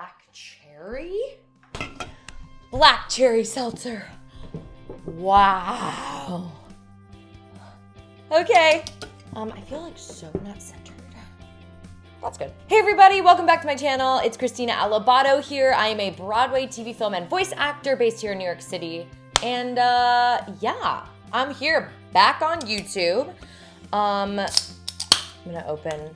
black cherry? Black cherry seltzer. Wow. Okay. I feel like so not centered. That's good. Hey everybody, welcome back to my channel. It's Christina Alabato here. I am a Broadway, TV, film, and voice actor based here in New York City. And yeah, I'm here back on YouTube. I'm gonna open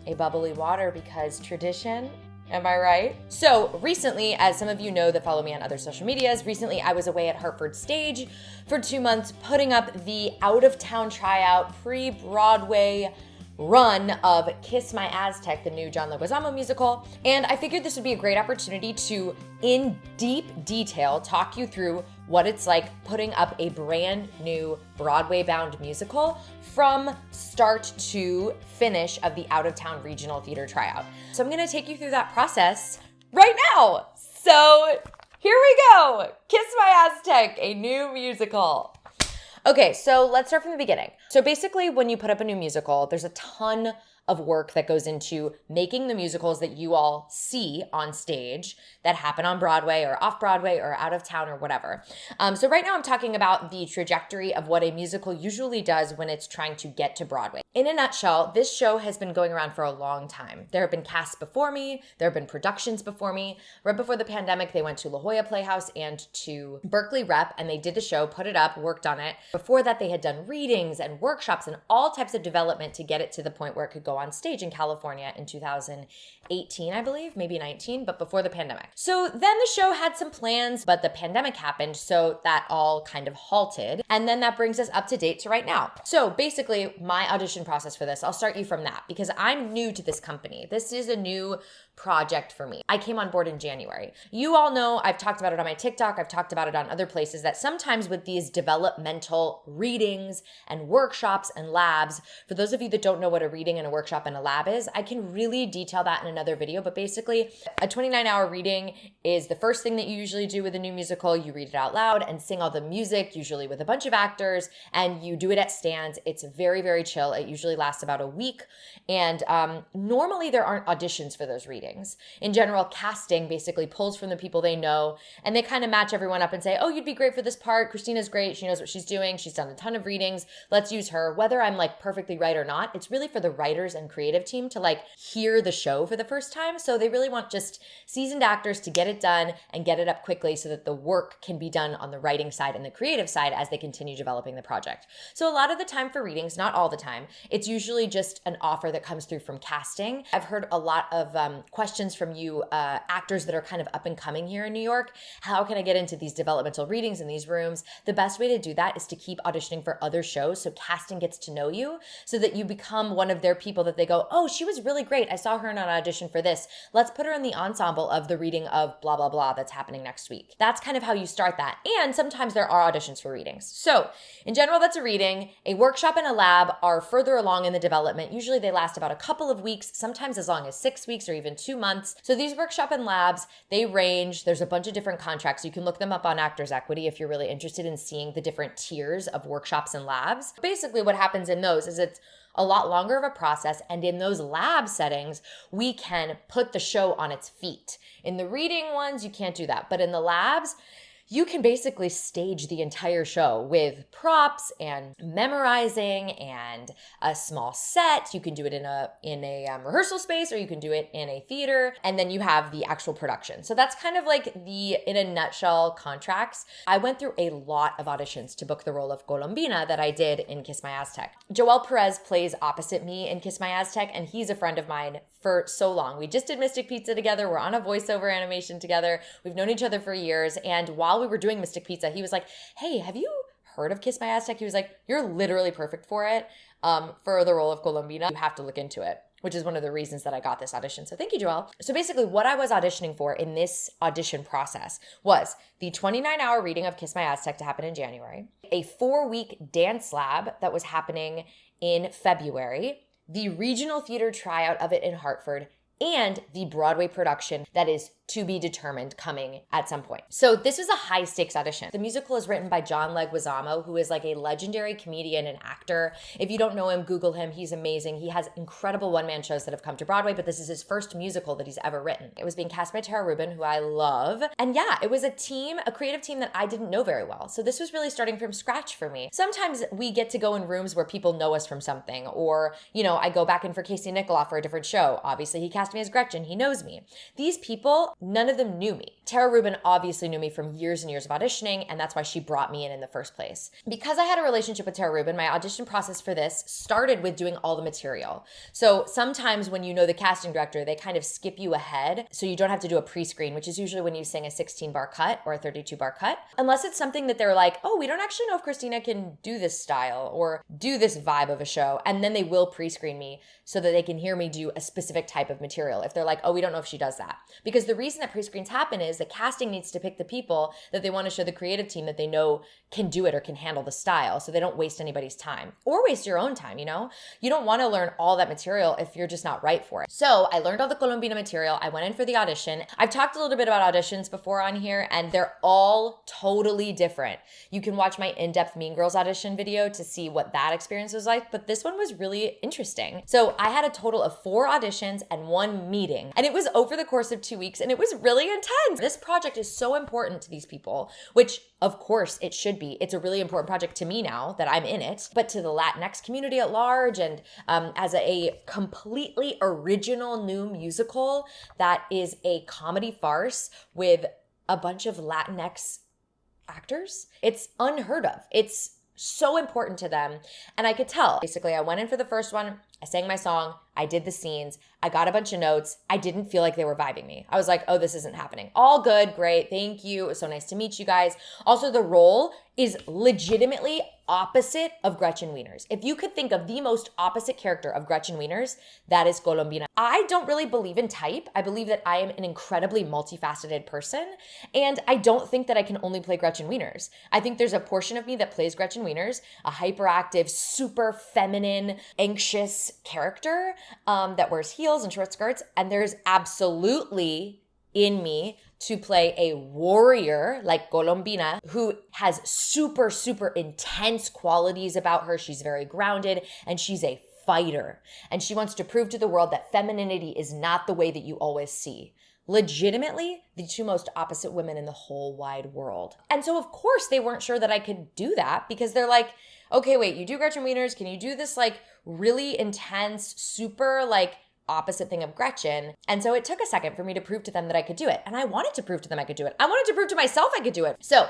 a bubbly water because tradition, am I right? So recently, as some of you know that follow me on other social medias, recently I was away at Hartford Stage for 2 months putting up the out-of-town tryout pre-Broadway run of Kiss My Aztec, the new John Leguizamo musical. And I figured this would be a great opportunity to, in deep detail, talk you through what it's like putting up a brand new Broadway-bound musical from start to finish of the out-of-town regional theater tryout. So I'm gonna take you through that process right now. So here we go. Kiss My Aztec, a new musical. Okay, so let's start from the beginning. So basically, when you put up a new musical, there's a ton of work that goes into making the musicals that you all see on stage that happen on Broadway or off Broadway or out of town or whatever. So right now I'm talking about the trajectory of what a musical usually does when it's trying to get to Broadway. In a nutshell, this show has been going around for a long time. There have been casts before me, there have been productions before me. Right before the pandemic, they went to La Jolla Playhouse and to Berkeley Rep, and they did the show, put it up, worked on it. Before that, they had done readings and workshops and all types of development to get it to the point where it could go on stage in California in 2018, I believe, maybe 19, but before the pandemic. So then the show had some plans, but the pandemic happened, so that all kind of halted. And then that brings us up to date to right now. So basically, my audition process for this, I'll start you from that because I'm new to this company. This is a new project for me. I came on board in January. You all know, I've talked about it on my TikTok, I've talked about it on other places, that sometimes with these developmental readings and workshops and labs, for those of you that don't know what a reading and a workshop and a lab is, I can really detail that in another video, but basically a 29-hour reading is the first thing that you usually do with a new musical. You read it out loud and sing all the music, usually with a bunch of actors, and you do it at stands. It's very, very chill. It usually lasts about a week, and normally there aren't auditions for those readings. In general, casting basically pulls from the people they know, and they kind of match everyone up and say, oh, you'd be great for this part. Christina's great. She knows what she's doing. She's done a ton of readings. Let's use her. Whether I'm like perfectly right or not, it's really for the writers and creative team to like hear the show for the first time. So they really want just seasoned actors to get it done and get it up quickly so that the work can be done on the writing side and the creative side as they continue developing the project. So a lot of the time for readings, not all the time, it's usually just an offer that comes through from casting. I've heard a lot of questions from you actors that are kind of up and coming here in New York. How can I get into these developmental readings in these rooms? The best way to do that is to keep auditioning for other shows so casting gets to know you so that you become one of their people that they go, oh, she was really great. I saw her in an audition for this. Let's put her in the ensemble of the reading of blah, blah, blah that's happening next week. That's kind of how you start that. And sometimes there are auditions for readings. So in general, that's a reading. A workshop and a lab are further along in the development. Usually they last about a couple of weeks, sometimes as long as 6 weeks or even 2 months. So these workshop and labs, they range. There's a bunch of different contracts. You can look them up on Actors Equity if you're really interested in seeing the different tiers of workshops and labs. Basically what happens in those is it's a lot longer of a process, and in those lab settings, we can put the show on its feet. In the reading ones, you can't do that, but in the labs, you can basically stage the entire show with props and memorizing and a small set. You can do it in a rehearsal space, or you can do it in a theater, and then you have the actual production. So that's kind of like the, in a nutshell, contracts. I went through a lot of auditions to book the role of Colombina that I did in Kiss My Aztec. Joel Perez plays opposite me in Kiss My Aztec, and he's a friend of mine for so long. We just did Mystic Pizza together. We're on a voiceover animation together. We've known each other for years, and while we were doing Mystic Pizza, he was like, hey, have you heard of Kiss My Aztec? He was like, you're literally perfect for it. For the role of Colombina, you have to look into it, which is one of the reasons that I got this audition. So thank you, Joel. So basically what I was auditioning for in this audition process was the 29-hour reading of Kiss My Aztec to happen in January, a 4-week dance lab that was happening in February, the regional theater tryout of it in Hartford, and the Broadway production that is to be determined coming at some point. So this was a high stakes audition. The musical is written by John Leguizamo, who is like a legendary comedian and actor. If you don't know him, Google him. He's amazing. He has incredible one-man shows that have come to Broadway, but this is his first musical that he's ever written. It was being cast by Tara Rubin, who I love. And yeah, it was a team, a creative team that I didn't know very well. So this was really starting from scratch for me. Sometimes we get to go in rooms where people know us from something, or, you know, I go back in for Casey Nicholaw for a different show. Obviously, he cast me as Gretchen. He knows me. These people, none of them knew me. Tara Rubin obviously knew me from years and years of auditioning, and that's why she brought me in the first place. Because I had a relationship with Tara Rubin, my audition process for this started with doing all the material. So sometimes when you know the casting director, they kind of skip you ahead, so you don't have to do a pre-screen, which is usually when you sing a 16-bar cut or a 32-bar cut. Unless it's something that they're like, oh, we don't actually know if Christina can do this style or do this vibe of a show, and then they will pre-screen me so that they can hear me do a specific type of material if they're like, oh, we don't know if she does that. Because the reason that pre-screens happen is that casting needs to pick the people that they want to show the creative team that they know can do it or can handle the style, so they don't waste anybody's time or waste your own time, you know? You don't want to learn all that material if you're just not right for it. So I learned all the Colombina material. I went in for the audition. I've talked a little bit about auditions before on here, and they're all totally different. You can watch my in-depth Mean Girls audition video to see what that experience was like, but this one was really interesting. So I had a total of 4 auditions and 1 meeting, and it was over the course of 2 weeks, and it was really intense. This project is so important to these people, which of course it should be. It's a really important project to me now that I'm in it, but to the Latinx community at large, and as a completely original new musical that is a comedy farce with a bunch of Latinx actors, it's unheard of. It's so important to them. And I could tell. Basically, I went in for the first one. I sang my song. I did the scenes. I got a bunch of notes. I didn't feel like they were vibing me. I was like, oh, this isn't happening. All good. Great. Thank you. It was so nice to meet you guys. Also, the role is legitimately opposite of Gretchen Wieners. If you could think of the most opposite character of Gretchen Wieners, that is Colombina. I don't really believe in type. I believe that I am an incredibly multifaceted person, and I don't think that I can only play Gretchen Wieners. I think there's a portion of me that plays Gretchen Wieners, a hyperactive, super feminine, anxious character that wears heels and short skirts, and there's absolutely in me to play a warrior like Colombina, who has super, super intense qualities about her. She's very grounded, and she's a fighter. And she wants to prove to the world that femininity is not the way that you always see. Legitimately, the 2 most opposite women in the whole wide world. And so, of course, they weren't sure that I could do that, because they're like, okay, wait, you do Gretchen Wieners. Can you do this like really intense, super like opposite thing of Gretchen? And so it took a second for me to prove to them that I could do it. And I wanted to prove to them I could do it. I wanted to prove to myself I could do it. So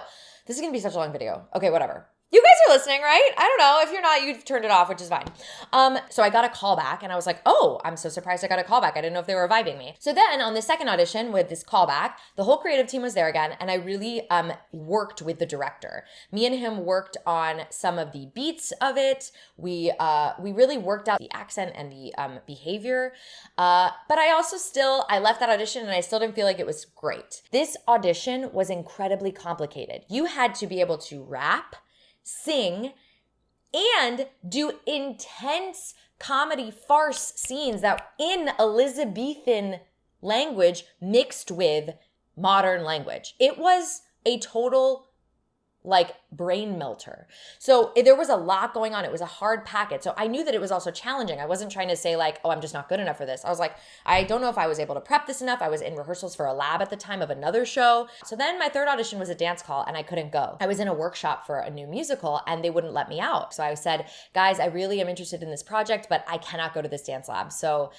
this is going to be such a long video. Okay, whatever. You guys are listening, right? I don't know. If you're not, you've turned it off, which is fine. So I got a call back, and I was like, oh, I'm so surprised I got a call back. I didn't know if they were vibing me. So then on the second audition with this callback, the whole creative team was there again, and I really worked with the director. Me and him worked on some of the beats of it. We really worked out the accent and the behavior. But I left that audition, and I still didn't feel like it was great. This audition was incredibly complicated. You had to be able to rap, sing, and do intense comedy farce scenes that in Elizabethan language mixed with modern language. It was a total like brain melter. So there was a lot going on. It was a hard packet. So I knew that it was also challenging. I wasn't trying to say like, oh, I'm just not good enough for this. I was like, I don't know if I was able to prep this enough. I was in rehearsals for a lab at the time of another show. So then my third audition was a dance call, and I couldn't go. I was in a workshop for a new musical, and they wouldn't let me out. So I said, guys, I really am interested in this project, but I cannot go to this dance lab. So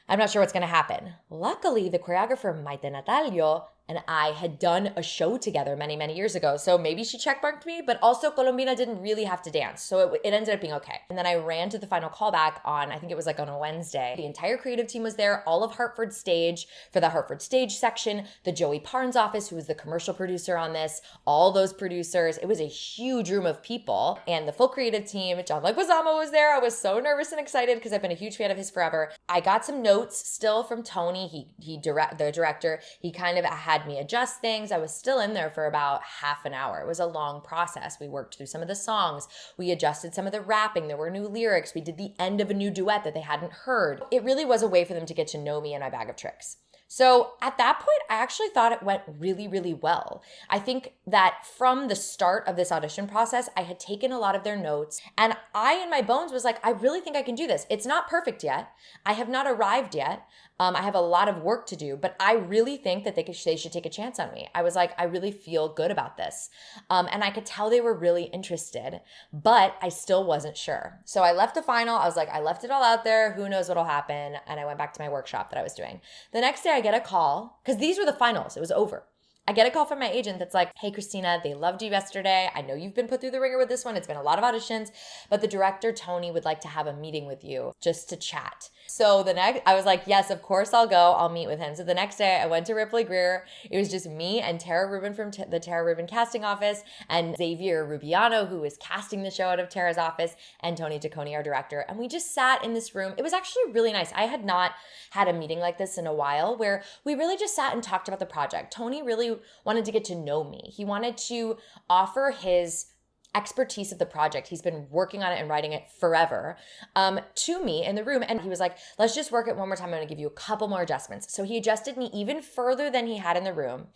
I'm not sure what's going to happen. Luckily, the choreographer, Maite Natalio, and I had done a show together many, many years ago. So maybe she checkmarked me, but also Colombina didn't really have to dance. So it ended up being okay. And then I ran to the final callback on, I think it was like on a Wednesday. The entire creative team was there, all of Hartford Stage for the Hartford Stage section, the Joey Parnes office, who was the commercial producer on this, all those producers. It was a huge room of people, and the full creative team. John Leguizamo was there. I was so nervous and excited because I've been a huge fan of his forever. I got some notes still from Tony, the director. He kind of had had me adjust things. I was still in there for about half an hour. It was a long process. We worked through some of the songs. We adjusted some of the rapping. There were new lyrics. We did the end of a new duet that they hadn't heard. It really was a way for them to get to know me and my bag of tricks. So at that point, I actually thought it went really, really well. I think that from the start of this audition process, I had taken a lot of their notes, and I in my bones was like, I really think I can do this. It's not perfect yet. I have not arrived yet. I have a lot of work to do, but I really think that they should take a chance on me. I was like, I really feel good about this. And I could tell they were really interested, but I still wasn't sure. So I left the final. I was like, I left it all out there. Who knows what'll happen? And I went back to my workshop that I was doing. The next day I get a call, because these were the finals. It was over. I get a call from my agent that's like, hey, Christina, they loved you yesterday. I know you've been put through the ringer with this one. It's been a lot of auditions, but the director, Tony, would like to have a meeting with you just to chat. So I was like, yes, of course I'll go. I'll meet with him. So the next day I went to Ripley Greer. It was just me and Tara Rubin from the Tara Rubin casting office, and Xavier Rubiano, who was casting the show out of Tara's office, and Tony Tacconi, our director. And we just sat in this room. It was actually really nice. I had not had a meeting like this in a while, where we really just sat and talked about the project. Tony really wanted to get to know me. He wanted to offer his expertise of the project. He's been working on it and writing it forever, to me in the room. And he was like, let's just work it one more time. I'm going to give you a couple more adjustments. So he adjusted me even further than he had in the room.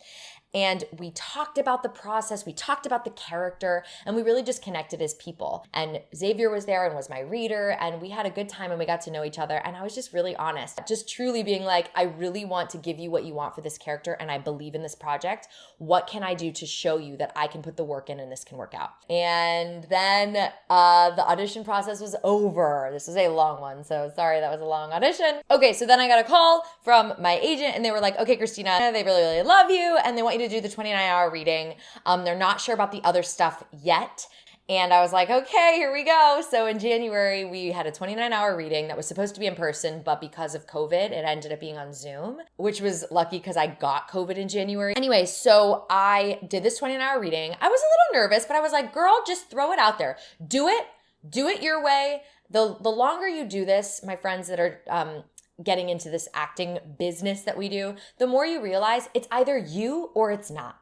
And we talked about the process, we talked about the character, and we really just connected as people. And Xavier was there and was my reader, and we had a good time and we got to know each other. And I was just really honest, just truly being like, I really want to give you what you want for this character, and I believe in this project. What can I do to show you that I can put the work in and this can work out? And then the audition process was over. This was a long one, so sorry that was a long audition. Okay, so then I got a call from my agent, and they were like, okay, Christina, they really, really love you, and they want you to do the 29-hour reading. They're not sure about the other stuff yet. And I was like, okay, here we go. So in January, we had a 29-hour reading that was supposed to be in person, but because of COVID, it ended up being on Zoom, which was lucky because I got COVID in January. Anyway, so I did this 29-hour reading. I was a little nervous, but I was like, girl, just throw it out there. Do it your way. The longer you do this, my friends that are getting into this acting business that we do, the more you realize it's either you or it's not.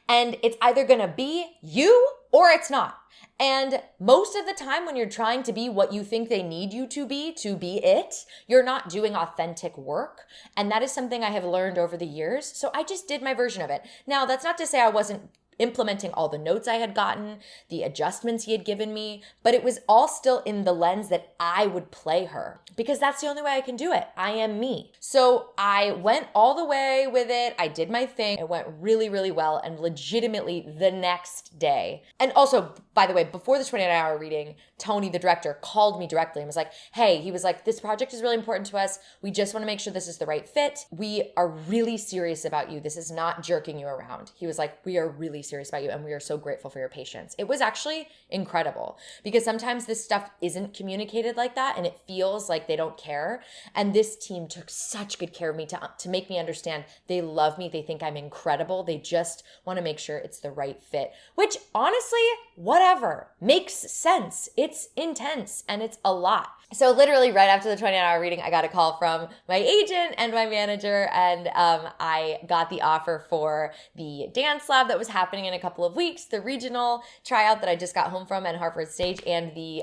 And it's either gonna be you or it's not. And most of the time when you're trying to be what you think they need you to be it, you're not doing authentic work. And that is something I have learned over the years. So I just did my version of it. Now, that's not to say I wasn't implementing all the notes I had gotten, the adjustments he had given me, but it was all still in the lens that I would play her, because that's the only way I can do it. I am me. So I went all the way with it. I did my thing. It went really, really well, and legitimately the next day. And also, by the way, before the 29-hour reading, Tony, the director, called me directly and was like, hey, he was like, this project is really important to us. We just want to make sure this is the right fit. We are really serious about you. This is not jerking you around. He was like, we are really serious about you, and we are so grateful for your patience. It was actually incredible, because sometimes this stuff isn't communicated like that, and it feels like they don't care. And this team took such good care of me to make me understand they love me. They think I'm incredible. They just want to make sure it's the right fit, which honestly, whatever, makes sense. It's intense and it's a lot. So literally right after the 29-hour reading, I got a call from my agent and my manager, and I got the offer for the dance lab that was happening in a couple of weeks, the regional tryout that I just got home from, and Hartford Stage, and the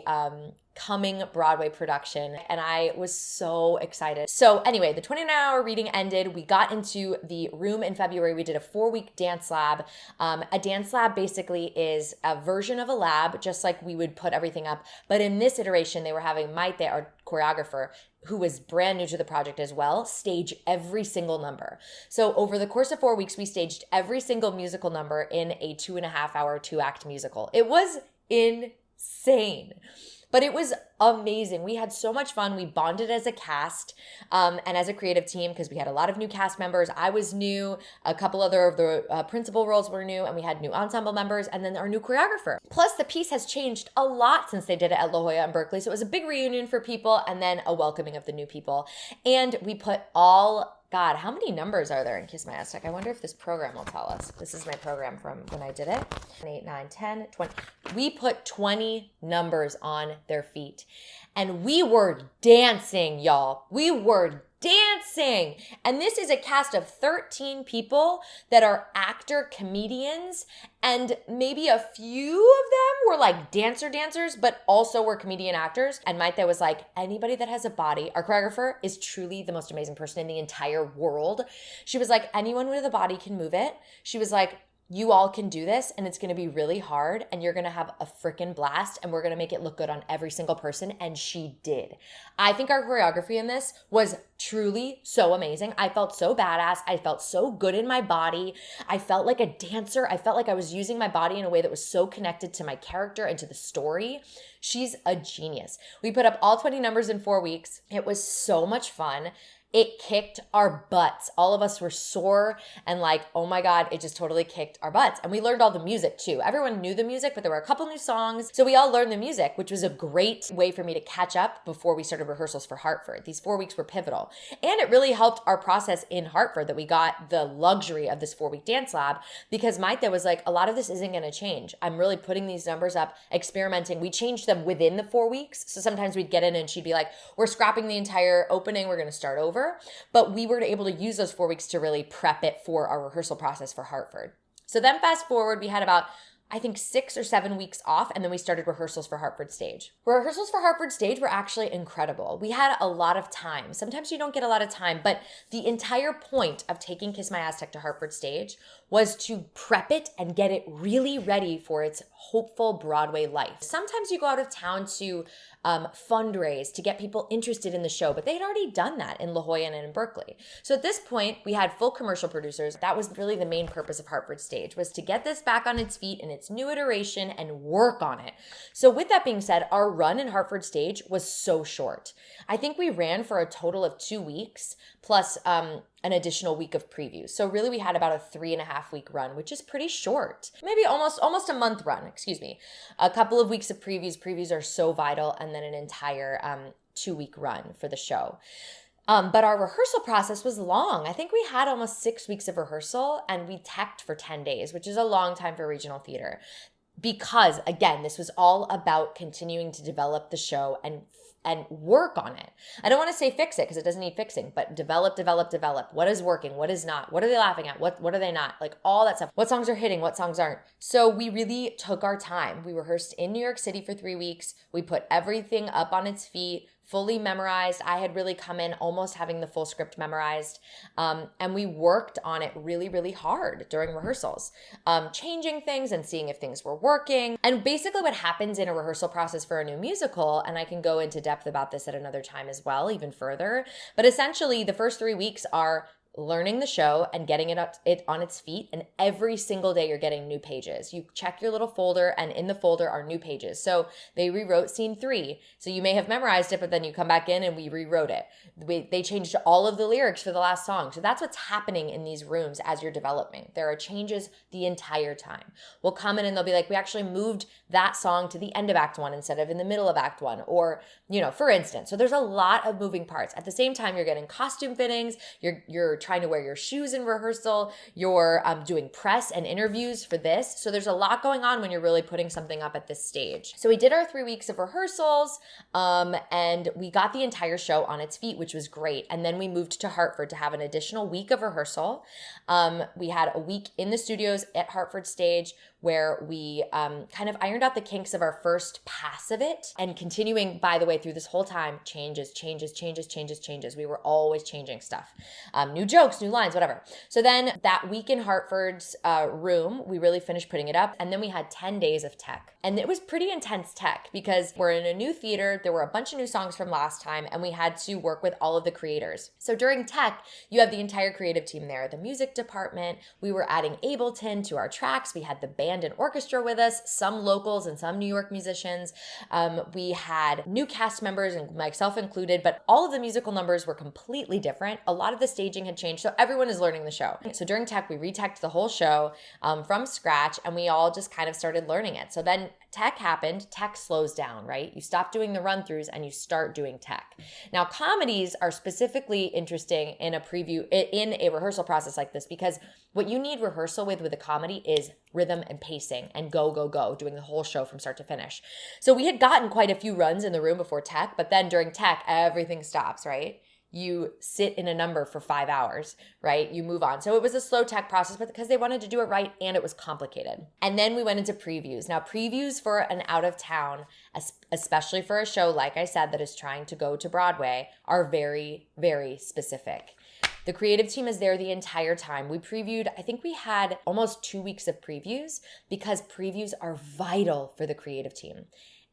coming Broadway production, and I was so excited. So anyway, the 29-hour reading ended. We got into the room in February. We did a 4-week dance lab. A dance lab basically is a version of a lab, just like we would put everything up. But in this iteration, they were having Maite, our choreographer, who was brand new to the project as well, stage every single number. So over the course of 4 weeks, we staged every single musical number in a 2.5-hour, 2-act musical. It was insane. But it was amazing. We had so much fun. We bonded as a cast and as a creative team, because we had a lot of new cast members. I was new. A couple other of the principal roles were new, and we had new ensemble members, and then our new choreographer. Plus, the piece has changed a lot since they did it at La Jolla and Berkeley. So it was a big reunion for people, and then a welcoming of the new people. And we put God, how many numbers are there in Kiss My AZTEC? I wonder if this program will tell us. This is my program from when I did it. 8, 9, 10, 20. We put 20 numbers on their feet. And we were dancing, y'all. We were dancing. And this is a cast of 13 people that are actor comedians, and maybe a few of them were like dancers, but also were comedian actors. And Maite was like, anybody that has a body, our choreographer is truly the most amazing person in the entire world. She was like, anyone with a body can move it. She was like, you all can do this, and it's going to be really hard, and you're going to have a freaking blast, and we're going to make it look good on every single person. And she did. I think our choreography in this was truly so amazing. I felt so badass. I felt so good in my body. I felt like a dancer. I felt like I was using my body in a way that was so connected to my character and to the story. She's a genius. We put up all 20 numbers in 4 weeks. It was so much fun. It kicked our butts. All of us were sore and like, oh my God, it just totally kicked our butts. And we learned all the music too. Everyone knew the music, but there were a couple new songs. So we all learned the music, which was a great way for me to catch up before we started rehearsals for Hartford. These 4 weeks were pivotal. And it really helped our process in Hartford that we got the luxury of this 4-week dance lab, because Maite was like, a lot of this isn't going to change. I'm really putting these numbers up, experimenting. We changed them within the 4 weeks. So sometimes we'd get in and she'd be like, we're scrapping the entire opening. We're going to start over. But we were able to use those 4 weeks to really prep it for our rehearsal process for Hartford. So then fast forward, we had about, I think 6 or 7 weeks off, and then we started rehearsals for Hartford Stage. Rehearsals for Hartford Stage were actually incredible. We had a lot of time. Sometimes you don't get a lot of time, but the entire point of taking Kiss My AZTEC to Hartford Stage was to prep it and get it really ready for its hopeful Broadway life. Sometimes you go out of town to fundraise to get people interested in the show, but they had already done that in La Jolla and in Berkeley. So at this point, we had full commercial producers. That was really the main purpose of Hartford Stage, was to get this back on its feet in its new iteration and work on it. So with that being said, our run in Hartford Stage was so short. I think we ran for a total of 2 weeks plus an additional week of previews. So really we had about a 3.5 week run, which is pretty short. Maybe almost a month run, excuse me. A couple of weeks of previews. Previews are so vital, and then an entire 2-week run for the show. But our rehearsal process was long. I think we had almost 6 weeks of rehearsal, and we teched for 10 days, which is a long time for regional theater. Because again, this was all about continuing to develop the show and work on it. I don't want to say fix it because it doesn't need fixing, but develop. What is working? What is not? What are they laughing at? What are they not? Like all that stuff. What songs are hitting? What songs aren't? So we really took our time. We rehearsed in New York City for 3 weeks. We put everything up on its feet, fully memorized. I had really come in almost having the full script memorized. And we worked on it really, really hard during rehearsals, changing things and seeing if things were working. And basically what happens in a rehearsal process for a new musical, and I can go into depth about this at another time as well, even further, but essentially the first 3 weeks are learning the show and getting it on its feet. And every single day you're getting new pages. You check your little folder, and in the folder are new pages. So they rewrote scene 3. So you may have memorized it, but then you come back in and we rewrote it. They changed all of the lyrics for the last song. So that's what's happening in these rooms as you're developing. There are changes the entire time. We'll come in and they'll be like, we actually moved that song to the end of Act 1 instead of in the middle of Act 1, or, for instance. So there's a lot of moving parts. At the same time, you're getting costume fittings, you're trying to wear your shoes in rehearsal, you're doing press and interviews for this. So there's a lot going on when you're really putting something up at this stage. So we did our 3 weeks of rehearsals, and we got the entire show on its feet, which was great. And then we moved to Hartford to have an additional week of rehearsal. We had a week in the studios at Hartford Stage where we kind of ironed out the kinks of our first pass of it, and continuing, by the way, through this whole time, changes. We were always changing stuff. New jokes, new lines, whatever. So then that week in Hartford's room, we really finished putting it up, and then we had 10 days of tech. And it was pretty intense tech because we're in a new theater, there were a bunch of new songs from last time, and we had to work with all of the creators. So during tech, you have the entire creative team there, the music department, we were adding Ableton to our tracks, we had the band and orchestra with us, some locals and some New York musicians. We had new cast members, and myself included, but all of the musical numbers were completely different. A lot of the staging had changed, so everyone is learning the show. So during tech, we re-teched the whole show from scratch, and we all just kind of started learning it. So then tech happened, tech slows down, right? You stop doing the run-throughs and you start doing tech. Now, comedies are specifically interesting in a rehearsal process like this, because what you need rehearsal with a comedy is rhythm and pacing and go, doing the whole show from start to finish. So we had gotten quite a few runs in the room before tech, but then during tech, everything stops, right? you sit in a number for 5 hours, right? You move on. So it was a slow tech process, but because they wanted to do it right and it was complicated. And then we went into previews. Now, previews for an out of town, especially for a show, like I said, that is trying to go to Broadway, are very, very specific. The creative team is there the entire time. We previewed, I think we had almost 2 weeks of previews because previews are vital for the creative team.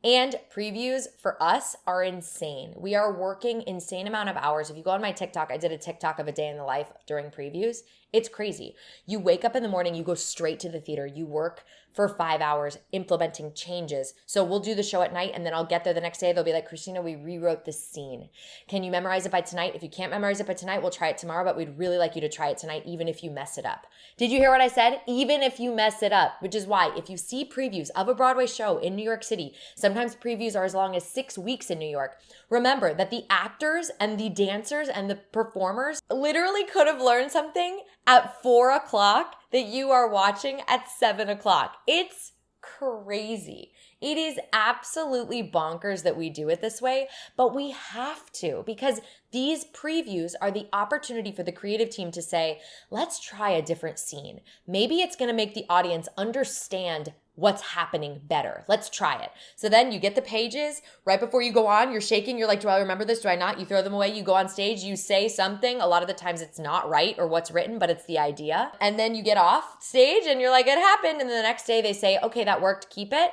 And previews for us are insane. We are working insane amount of hours. If you go on my TikTok, I did a TikTok of a day in the life during previews. It's crazy. You wake up in the morning, you go straight to the theater, you work for 5 hours implementing changes. So we'll do the show at night and then I'll get there the next day. They'll be like, Christina, we rewrote this scene. Can you memorize it by tonight? If you can't memorize it by tonight, we'll try it tomorrow, but we'd really like you to try it tonight, even if you mess it up. Did you hear what I said? Even if you mess it up, which is why if you see previews of a Broadway show in New York City, sometimes previews are as long as 6 weeks in New York. Remember that the actors and the dancers and the performers literally could have learned something at 4 o'clock that you are watching at 7 o'clock. It's crazy. It is absolutely bonkers that we do it this way, but we have to because these previews are the opportunity for the creative team to say, let's try a different scene. Maybe it's going to make the audience understand what's happening better. Let's try it. So then you get the pages right before you go on, you're shaking. You're like, do I remember this? Do I not? You throw them away. You go on stage, you say something. A lot of the times it's not right or what's written, but it's the idea. And then you get off stage and you're like, it happened. And then the next day they say, okay, that worked. Keep it.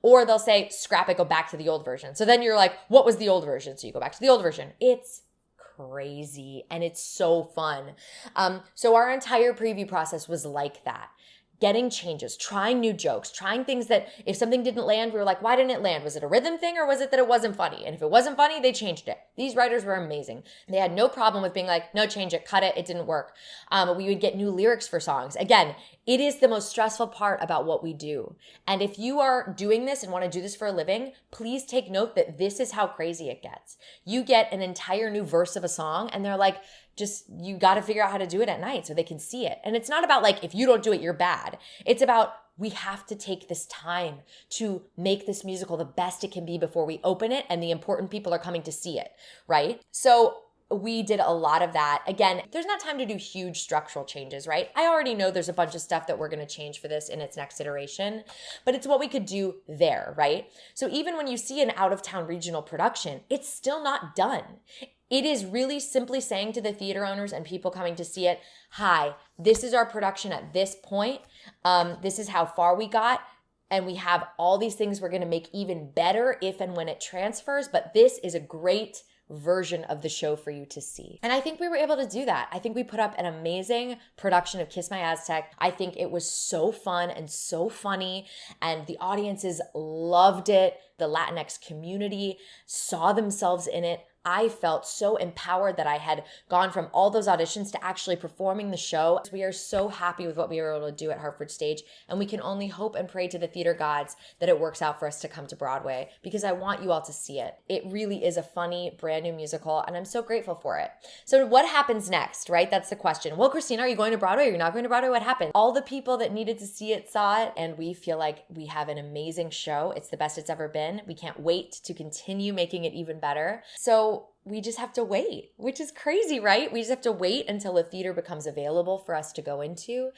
Or they'll say, scrap it, go back to the old version. So then you're like, what was the old version? So you go back to the old version. It's crazy and it's so fun. So our entire preview process was like that. Getting changes, trying new jokes, trying things that if something didn't land, we were like, why didn't it land? Was it a rhythm thing or was it that it wasn't funny? And if it wasn't funny, they changed it. These writers were amazing. They had no problem with being like, no, change it, cut it, it didn't work. We would get new lyrics for songs. Again, it is the most stressful part about what we do. And if you are doing this and want to do this for a living, please take note that this is how crazy it gets. You get an entire new verse of a song and they're like, you got to figure out how to do it at night so they can see it. And it's not about like, if you don't do it, you're bad. It's about, we have to take this time to make this musical the best it can be before we open it and the important people are coming to see it, right? So we did a lot of that. Again, there's not time to do huge structural changes, right? I already know there's a bunch of stuff that we're going to change for this in its next iteration, but it's what we could do there, right? So even when you see an out-of-town regional production, it's still not done. It is really simply saying to the theater owners and people coming to see it, hi, this is our production at this point. This is how far we got. And we have all these things we're going to make even better if and when it transfers. But this is a great version of the show for you to see. And I think we were able to do that. I think we put up an amazing production of Kiss My AZTEC. I think it was so fun and so funny, and the audiences loved it. The Latinx community saw themselves in it. I felt so empowered that I had gone from all those auditions to actually performing the show. We are so happy with what we were able to do at Hartford Stage, and we can only hope and pray to the theater gods that it works out for us to come to Broadway, because I want you all to see it. It really is a funny, brand new musical, and I'm so grateful for it. So what happens next, right? That's the question. Well, Christina, are you going to Broadway? Are you not going to Broadway? What happened? All the people that needed to see it saw it, and we feel like we have an amazing show. It's the best it's ever been. We can't wait to continue making it even better. So we just have to wait, which is crazy, right? We just have to wait until a theater becomes available for us to go into,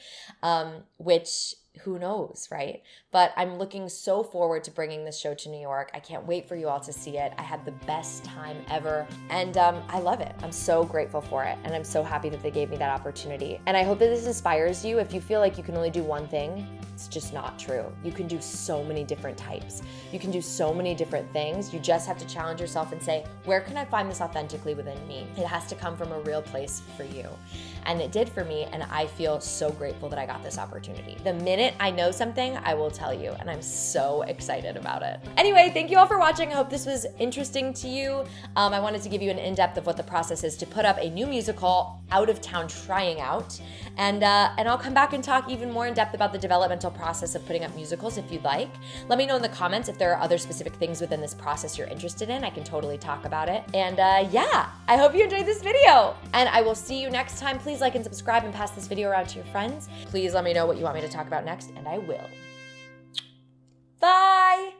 which who knows, right? But I'm looking so forward to bringing this show to New York. I can't wait for you all to see it. I had the best time ever, and I love it. I'm so grateful for it, and I'm so happy that they gave me that opportunity. And I hope that this inspires you. If you feel like you can only do one thing, it's just not true. You can do so many different types. You can do so many different things. You just have to challenge yourself and say, where can I find this authentically within me? It has to come from a real place for you. And it did for me, and I feel so grateful that I got this opportunity. The minute I know something, I will tell you, and I'm so excited about it. Anyway, thank you all for watching. I hope this was interesting to you. I wanted to give you an in-depth of what the process is to put up a new musical out of town trying out, and I'll come back and talk even more in depth about the developmental process of putting up musicals if you'd like. Let me know in the comments if there are other specific things within this process you're interested in. I can totally talk about it. And yeah, I hope you enjoyed this video, and I will see you next time. Please like and subscribe and pass this video around to your friends. Please let me know what you want me to talk about next, and I will. Bye!